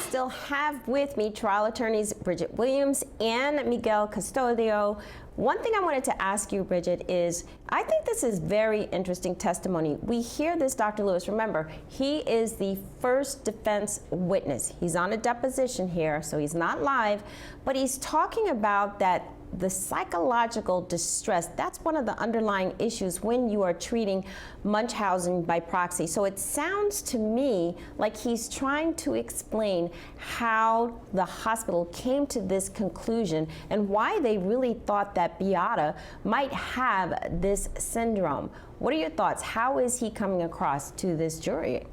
still have with me trial attorneys Bridget Williams and Miguel Custodio. One thing I wanted to ask you, Bridget, is I think this is very interesting testimony. We hear this, Dr. Lewis. Remember, he is the first defense witness. He's on a deposition here, so he's not live, but he's talking about that the psychological distress, that's one of the underlying issues when you are treating Munchausen by proxy. So it sounds to me like he's trying to explain how the hospital came to this conclusion and why they really thought that Beata might have this syndrome. What are your thoughts? How is he coming across to this jury?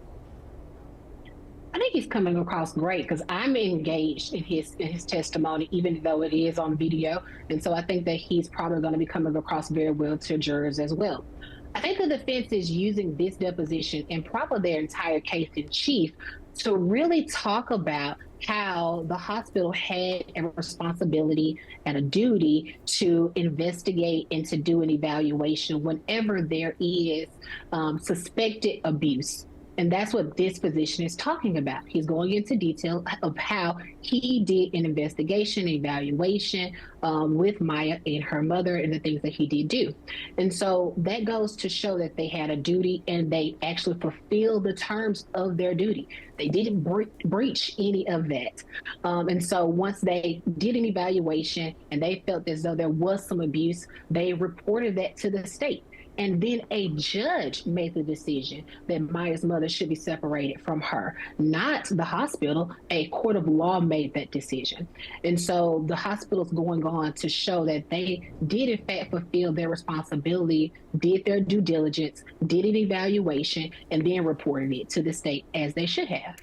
I think he's coming across great because I'm engaged in his testimony, even though it is on video. And so I think that he's probably going to be coming across very well to jurors as well. I think the defense is using this deposition and probably their entire case in chief to really talk about how the hospital had a responsibility and a duty to investigate and to do an evaluation whenever there is suspected abuse. And that's what this position is talking about. He's going into detail of how he did an investigation, evaluation with Maya and her mother and the things that he did do. And so that goes to show that they had a duty and they actually fulfilled the terms of their duty. They didn't breach any of that. And so once they did an evaluation and they felt as though there was some abuse, they reported that to the state. And then a judge made the decision that Maya's mother should be separated from her, not the hospital. A court of law made that decision. And so the hospital's going on to show that they did in fact fulfill their responsibility, did their due diligence, did an evaluation, and then reported it to the state as they should have.